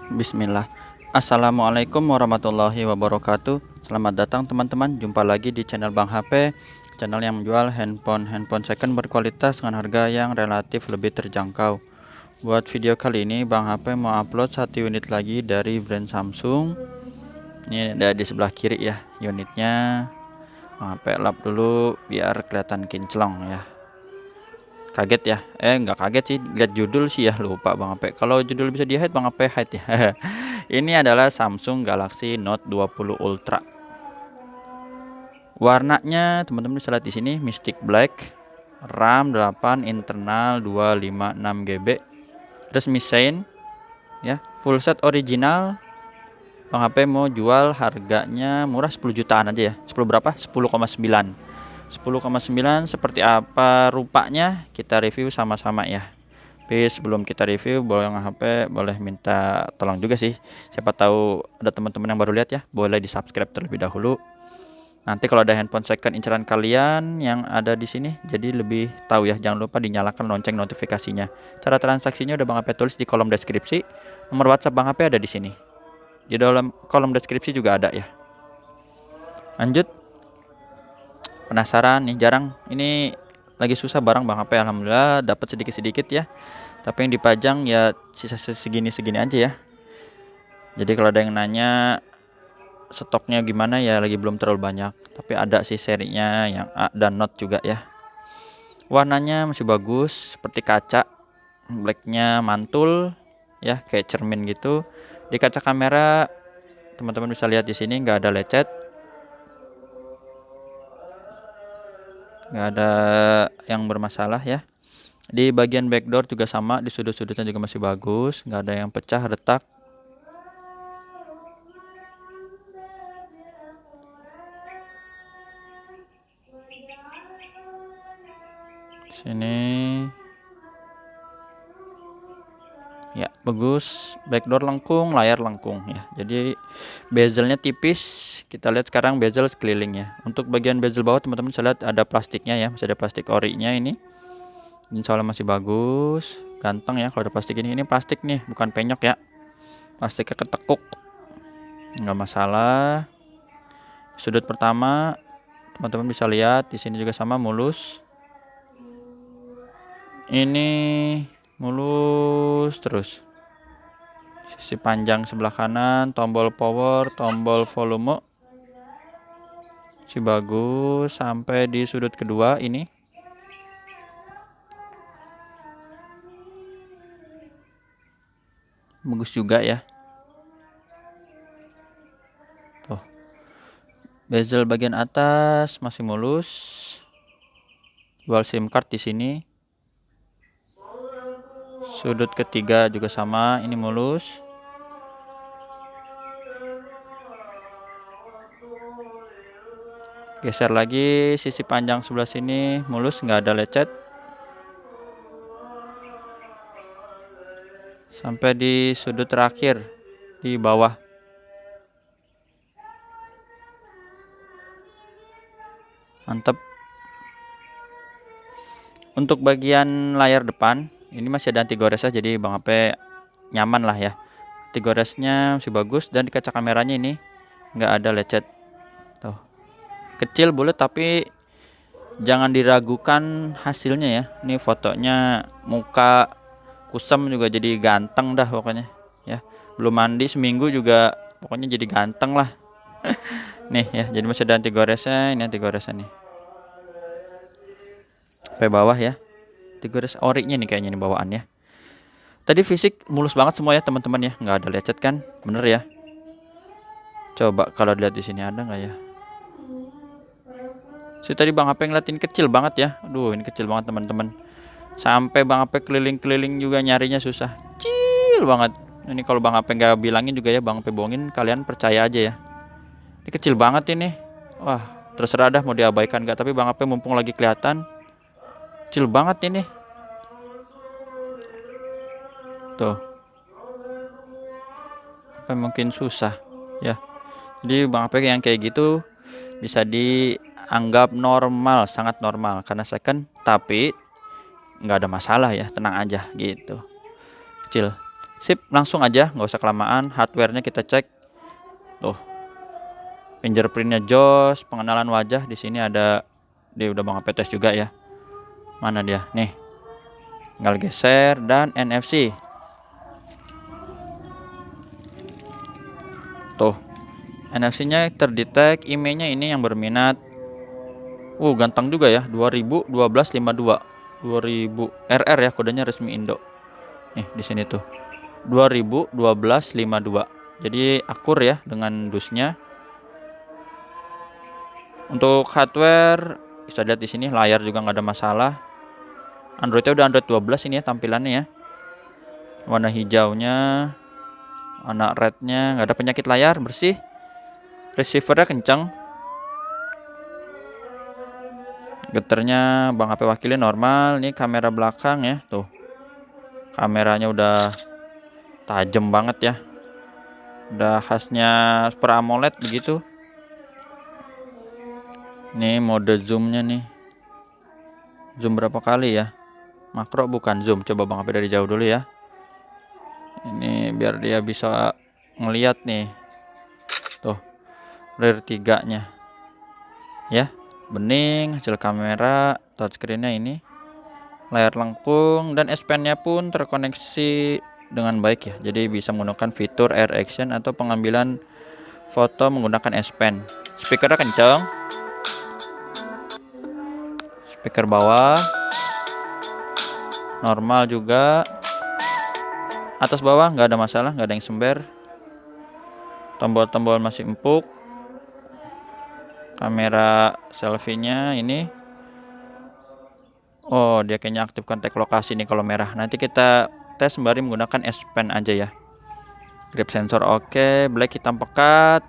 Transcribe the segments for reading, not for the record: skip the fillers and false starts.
Bismillah. Assalamualaikum warahmatullahi wabarakatuh. Selamat datang teman-teman. Jumpa lagi di channel Bang HP, channel yang menjual handphone second berkualitas dengan harga yang relatif lebih terjangkau. Buat video kali ini Bang HP mau upload satu unit lagi dari brand Samsung. Ini ada di sebelah kiri ya unitnya. Bang HP lap dulu biar kelihatan kinclong ya. Kaget ya? Nggak kaget sih, lihat judul sih ya, lupa Bang HP. Kalau judul bisa di hide, Bang HP hide ya. Ini adalah Samsung Galaxy Note 20 Ultra. Warnanya teman-teman bisa lihat di sini Mystic Black, RAM 8, internal 256 GB. Resmi Shine ya, full set original. Bang HP mau jual harganya murah 10 jutaan aja ya. 10 berapa? 10,9. 10,9 seperti apa rupanya kita review sama-sama ya. Tapi sebelum kita review boleh HP boleh minta tolong juga sih. Siapa tahu ada teman-teman yang baru lihat ya, boleh di subscribe terlebih dahulu. Nanti kalau ada handphone second inceran kalian yang ada di sini, jadi lebih tahu ya. Jangan lupa dinyalakan lonceng notifikasinya. Cara transaksinya udah Bang HP tulis di kolom deskripsi. Nomor WhatsApp Bang HP ada di sini. Di dalam kolom deskripsi juga ada ya. Lanjut. Penasaran nih, jarang ini lagi susah barang Bang HP, alhamdulillah dapat sedikit-sedikit ya. Tapi yang dipajang ya sisa segini-segini aja ya. Jadi kalau ada yang nanya stoknya gimana ya, lagi belum terlalu banyak. Tapi ada sih serinya yang A dan Note juga ya. Warnanya masih bagus, seperti kaca. Blacknya mantul ya, kayak cermin gitu. Di kaca kamera teman-teman bisa lihat di sini nggak ada lecet. Nggak ada yang bermasalah ya. Di bagian backdoor juga sama, di sudut-sudutnya juga masih bagus, nggak ada yang pecah retak. Sini ya bagus, backdoor lengkung, layar lengkung ya. Jadi bezelnya tipis. Kita lihat sekarang bezel sekelilingnya. Untuk bagian bezel bawah teman-teman bisa lihat ada plastiknya ya, masih ada plastik orinya ini. Insya Allah masih bagus, ganteng ya kalau ada plastik ini. Ini plastik nih, bukan penyok ya. Plastiknya ketekuk, nggak masalah. Sudut pertama teman-teman bisa lihat di sini juga sama mulus. Ini mulus terus. Sisi panjang sebelah kanan, tombol power, tombol volume. Si bagus sampai di sudut kedua ini. Bagus juga ya. Tuh. Bezel bagian atas masih mulus. Dual SIM card di sini. Sudut ketiga juga sama, ini mulus. Geser lagi sisi panjang sebelah sini mulus, nggak ada lecet. Sampai di sudut terakhir di bawah. Mantap. Untuk bagian layar depan ini masih ada anti gores ya, jadi Bang HP nyaman lah ya. Anti goresnya masih bagus dan di kaca kameranya ini nggak ada lecet. Tuh. Kecil bulat tapi jangan diragukan hasilnya ya. Ini fotonya muka kusam juga jadi ganteng dah pokoknya ya. Belum mandi seminggu juga pokoknya jadi ganteng lah. Nih ya, jadi masih ada anti goresnya, ini anti goresnya nih. Sampai bawah ya. Anti gores orinya nih kayaknya nih bawaannya. Tadi fisik mulus banget semua ya teman-teman ya, nggak ada lecet kan? Bener ya. Coba kalau dilihat di sini ada nggak ya? Tadi Bang HP ngeliatin kecil banget ya. Aduh, ini kecil banget teman-teman. Sampai Bang HP keliling-keliling juga nyarinya susah. Kecil banget. Ini kalau Bang HP nggak bilangin juga ya, Bang HP bohongin, kalian percaya aja ya. Ini kecil banget ini. Wah, terserah dah mau diabaikan nggak. Tapi Bang HP mumpung lagi kelihatan, kecil banget ini. Tuh. Apa mungkin susah ya. Jadi Bang HP yang kayak gitu bisa dianggap normal, sangat normal karena second, tapi nggak ada masalah ya, tenang aja gitu. Kecil. Sip, langsung aja, nggak usah kelamaan. Hardware-nya kita cek. Tuh, fingerprintnya jos, pengenalan wajah di sini ada. Dia udah Bang Ape tes juga ya. Mana dia? Nih, tinggal geser dan NFC. Tuh, NFC-nya terdetek. IMEI-nya ini yang berminat. Ganteng juga ya, 201252. 2000 RR ya, kodenya resmi Indo. Nih di sini tuh. 201252. Jadi akur ya dengan dusnya. Untuk hardware bisa lihat di sini, layar juga nggak ada masalah. Androidnya udah Android 12 ini ya tampilannya ya. Warna hijaunya, warna rednya, nggak ada penyakit layar, bersih. Receivernya kencang. Geternya Bang Ape wakilin normal. Ini kamera belakang ya, tuh. Kameranya udah tajam banget ya. Udah khasnya Super AMOLED begitu. Nih mode zoomnya nih. Zoom berapa kali ya? Makro bukan zoom. Coba Bang Ape dari jauh dulu ya. Ini biar dia bisa ngeliat nih. Tuh, rear 3-nya. Ya, bening hasil kamera, touchscreen-nya ini. Layar lengkung dan S Pen-nya pun terkoneksi dengan baik ya. Jadi bisa menggunakan fitur Air Action atau pengambilan foto menggunakan S Pen. Speakernya kencang. Speaker bawah normal juga. Atas bawah nggak ada masalah, nggak ada yang sember. Tombol-tombol masih empuk. Kamera selfie-nya ini. Oh, dia kayaknya aktif kontak lokasi nih kalau merah. Nanti kita tes sembari menggunakan S Pen aja ya. Grip sensor oke, black hitam pekat.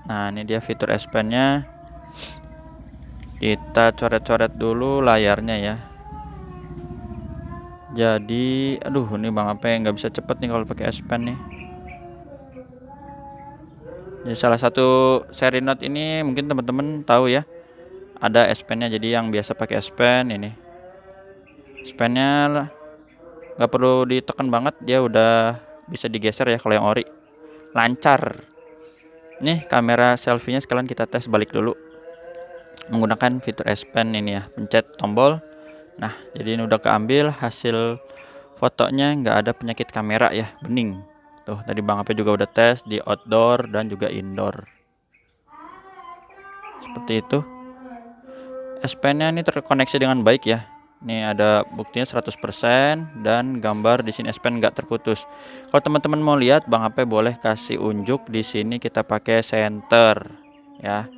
Nah, ini dia fitur S Pen-nya. Kita coret-coret dulu layarnya ya. Jadi, aduh, ini Bang Ape nggak bisa cepet nih kalau pakai S Pen nih. Jadi salah satu seri Note ini mungkin teman-teman tahu ya. Ada S Pen-nya, jadi yang biasa pakai S Pen ini. S Pen-nya nggak perlu ditekan banget, dia udah bisa digeser ya kalau yang ori. Lancar. Nih kamera selfie-nya sekalian kita tes balik dulu. Menggunakan fitur S Pen ini ya, pencet tombol. Nah, jadi ini udah keambil hasil fotonya, nggak ada penyakit kamera ya, bening. Tuh, tadi Bang Ape juga udah tes di outdoor dan juga indoor. Seperti itu. S Pen-nya ini terkoneksi dengan baik ya. Ini ada buktinya 100% dan gambar di sini S Pen nggak terputus. Kalau teman-teman mau lihat, Bang Ape boleh kasih unjuk di sini kita pakai center ya.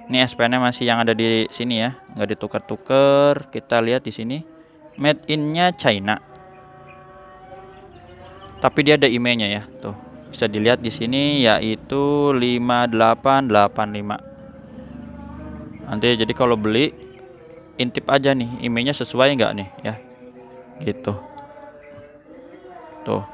Ini S Pen-nya masih yang ada di sini ya, nggak ditukar-tukar. Kita lihat di sini made in-nya China. Tapi dia ada IMEI-nya ya, tuh. Bisa dilihat di sini yaitu 5885. Nanti jadi kalau beli intip aja nih IMEI-nya sesuai nggak nih ya. Gitu. Tuh.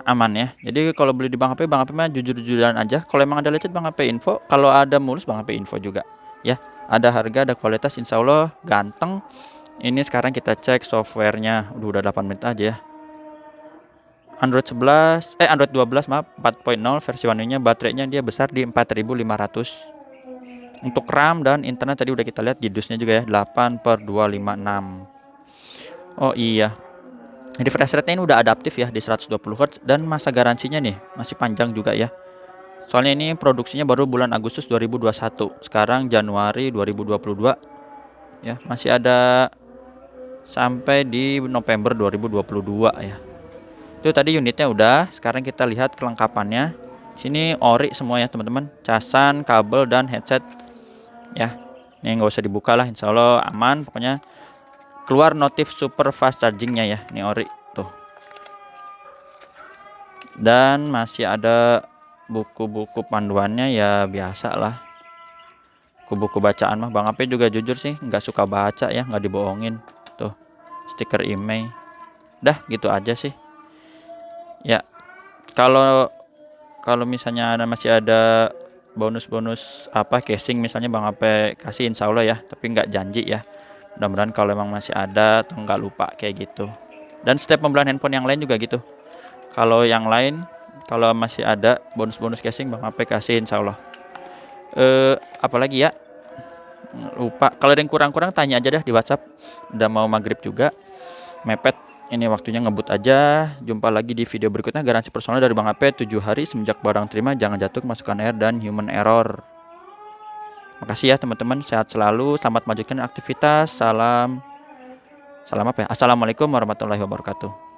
Aman ya. Jadi kalau beli di Bang Ape mah jujur-jujuran aja. Kalau emang ada lecet Bang Ape info, kalau ada mulus Bang Ape info juga. Ya, ada harga, ada kualitas, insya Allah ganteng. Ini sekarang kita cek softwarenya. Udah 8 menit aja ya. Android 12 maaf 4.0 versi One-nya, baterainya dia besar di 4500. Untuk RAM dan internet tadi udah kita lihat di dusnya juga ya, 8/256. Oh iya, jadi refresh rate-nya ini udah adaptif ya di 120 Hz dan masa garansinya nih masih panjang juga ya. Soalnya ini produksinya baru bulan Agustus 2021, sekarang Januari 2022 ya, masih ada sampai di November 2022 ya. Itu tadi unitnya udah, sekarang kita lihat kelengkapannya. Sini ori semua ya teman-teman, casan, kabel dan headset ya. Ini nggak usah dibuka lah, insya Allah aman. Pokoknya keluar notif super fast chargingnya ya, ini ori tuh. Dan masih ada buku-buku panduannya ya, biasa lah. Buku-buku bacaan mah Bang Ape juga jujur sih nggak suka baca ya, nggak dibohongin. Tuh stiker IMEI. Dah gitu aja sih. Ya, kalau misalnya masih ada bonus-bonus apa casing misalnya Bang Ape kasih insya Allah ya, tapi nggak janji ya. Mudah-mudahan kalau emang masih ada atau nggak lupa kayak gitu. Dan setiap pembelian handphone yang lain juga gitu. Kalau yang lain, kalau masih ada bonus-bonus casing Bang Ape kasih insya Allah. Apalagi ya, lupa. Kalau ada yang kurang-kurang tanya aja dah di WhatsApp. Udah mau maghrib juga, mepet. Ini waktunya ngebut aja. Jumpa lagi di video berikutnya. Garansi personal dari Bang Ape 7 hari semenjak barang terima, jangan jatuh kemasukan air dan human error. Makasih ya teman-teman, sehat selalu, selamat melanjutkan aktivitas. Salam apa ya? Assalamualaikum warahmatullahi wabarakatuh.